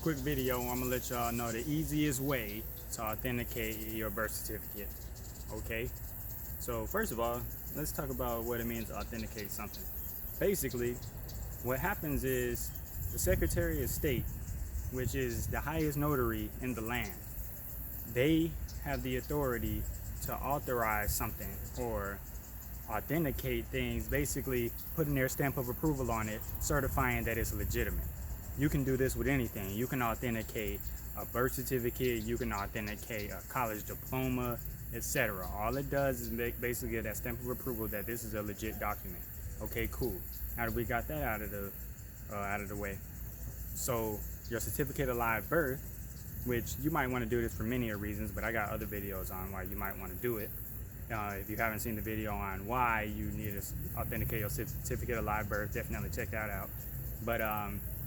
quick video. I'm gonna let y'all know the easiest way to authenticate your birth certificate. Okay, so first of all, let's talk about what it means to authenticate something. Basically, what happens is the Secretary of State, which is the highest notary in the land, they have the authority to authorize something or authenticate things, basically putting their stamp of approval on it, certifying that it's legitimate. You can do this with anything. You can authenticate a birth certificate, you can authenticate a college diploma, etc. All it does is basically get that stamp of approval that this is a legit document. Okay, cool. Now that we got that out of the way, so your certificate of live birth, which you might want to do this for many reasons, but I got other videos on why you might want to do it. If you haven't seen the video on why you need to authenticate your certificate of live birth, definitely check that out. But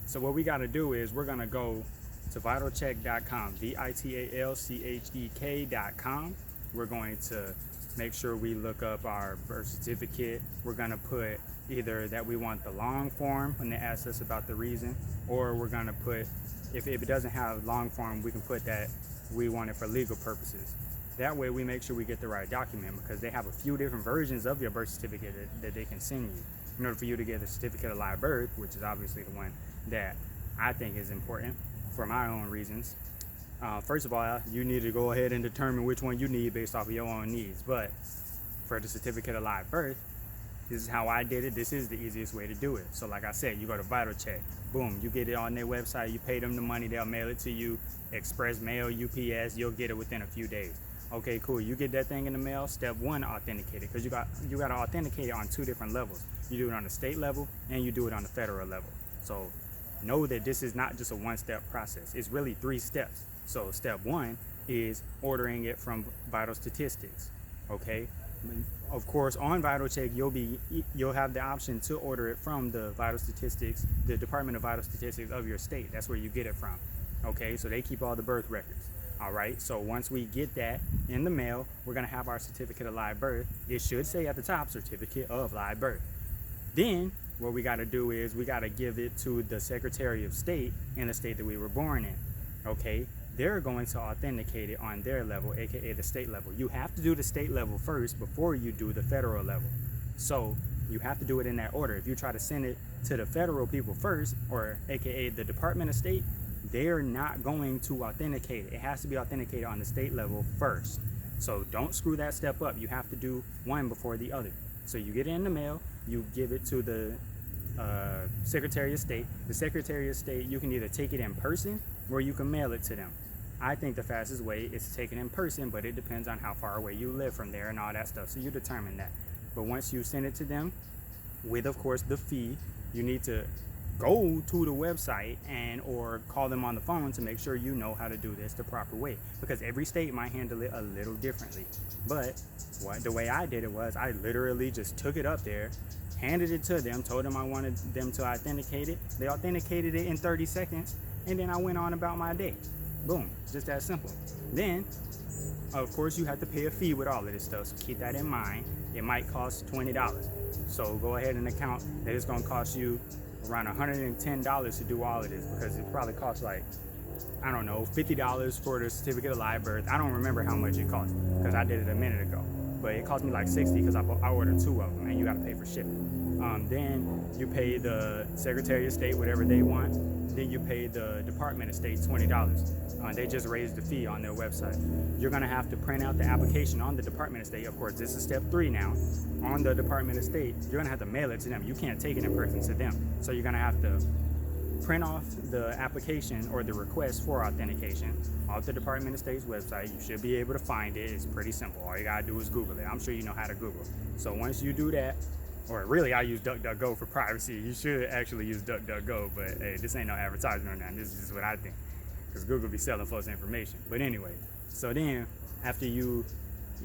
so what we got to do is we're gonna go to vitalcheck.com, vitalchek.com. We're going to make sure we look up our birth certificate. We're gonna put either that we want the long form when they ask us about the reason, or we're gonna put, if it doesn't have long form, we can put that we want it for legal purposes. That way we make sure we get the right document, because they have a few different versions of your birth certificate that they can send you in order for you to get the certificate of live birth, which is obviously the one that I think is important for my own reasons. First of all, you need to go ahead and determine which one you need based off of your own needs. But for the certificate of live birth, this is how I did it. This is the easiest way to do it. So like I said, you go to VitalCheck, boom, you get it on their website, you pay them the money, they'll mail it to you, express mail, UPS, you'll get it within a few days. Okay, cool. You get that thing in the mail. Step one, authenticate it, because you got to authenticate it on two different levels. You do it on the state level and you do it on the federal level. So know that this is not just a one-step process. It's really 3 steps. So step one is ordering it from Vital Statistics. Okay. Of course, on VitalCheck, you'll have the option to order it from the Vital Statistics, the Department of Vital Statistics of your state. That's where you get it from. Okay, so they keep all the birth records. All right, so once we get that in the mail, we're gonna have our certificate of live birth. It should say at the top, certificate of live birth. Then what we gotta do is we gotta give it to the Secretary of State in the state that we were born in. Okay, they're going to authenticate it on their level, aka the state level. You have to do the state level first before you do the federal level. So you have to do it in that order. If you try to send it to the federal people first, or aka the Department of State, they're not going to authenticate it. It has to be authenticated on the state level first. So don't screw that step up. You have to do one before the other. So you get it in the mail, you give it to the Secretary of State. The Secretary of State, you can either take it in person or you can mail it to them. I think the fastest way is to take it in person, but it depends on how far away you live from there and all that stuff. So you determine that. But once you send it to them, with of course the fee, you need to go to the website and or call them on the phone to make sure you know how to do this the proper way, because every state might handle it a little differently. But the way I did it was I literally just took it up there, handed it to them, told them I wanted them to authenticate it. They authenticated it in 30 seconds, and then I went on about my day. Boom, just that simple. Then of course you have to pay a fee with all of this stuff, so keep that in mind. It might cost $20, so go ahead and account that it's going to cost you around $110 to do all of this, because it probably costs like, I don't know, $50 for the certificate of live birth. I don't remember how much it cost because I did it a minute ago, but it cost me like $60 because I ordered 2 of them, and you got to pay for shipping. Then you pay the Secretary of State whatever they want. Then you pay the Department of State $20. They just raised the fee on their website. You're gonna have to print out the application on the Department of State. Of course, this is step 3 now. On the Department of State, you're gonna have to mail it to them. You can't take it in person to them. So you're gonna have to print off the application or the request for authentication off the Department of State's website. You should be able to find it. It's pretty simple. All you gotta do is Google it. I'm sure you know how to Google. So once you do that, or really I use DuckDuckGo for privacy. You should actually use DuckDuckGo, but hey, this ain't no advertisement or nothing. This is just what I think, because Google be selling false information. But anyway, so then after you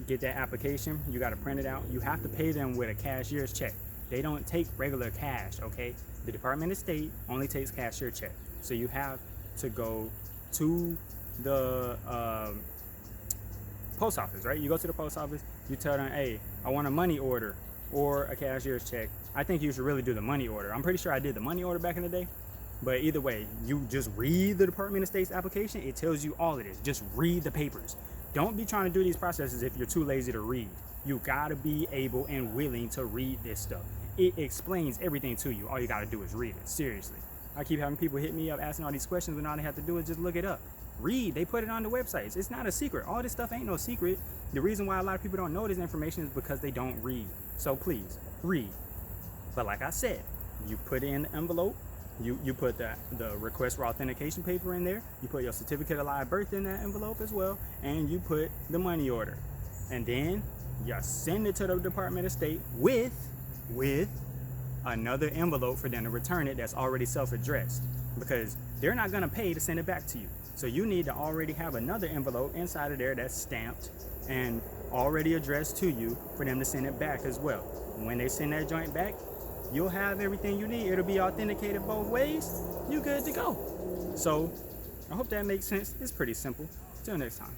get that application, you got to print it out. You have to pay them with a cashier's check. They don't take regular cash, okay? The Department of State only takes cashier check. So you have to go to the post office, right? You go to the post office, you tell them, hey, I want a money order or a cashier's check. I think you should really do the money order. I'm pretty sure I did the money order back in the day, But either way, you just read the Department of State's application. It tells you all of this. Just read the papers. Don't be trying to do these processes if you're too lazy to read. You gotta be able and willing to read this stuff. It explains everything to you. All you gotta do is read it. Seriously. I keep having people hit me up asking all these questions when all they have to do is just look it up. Read. They put it on the websites. It's not a secret. All this stuff ain't no secret. The reason why a lot of people don't know this information is because they don't read. So please, read. But like I said, you put it in the envelope. You put the request for authentication paper in there. You put your certificate of live birth in that envelope as well. And you put the money order. And then you send it to the Department of State with another envelope for them to return it that's already self-addressed, because they're not going to pay to send it back to you. So you need to already have another envelope inside of there that's stamped and already addressed to you for them to send it back as well. When they send that joint back, you'll have everything you need. It'll be authenticated both ways. You good to go. So I hope that makes sense. It's pretty simple. Till next time.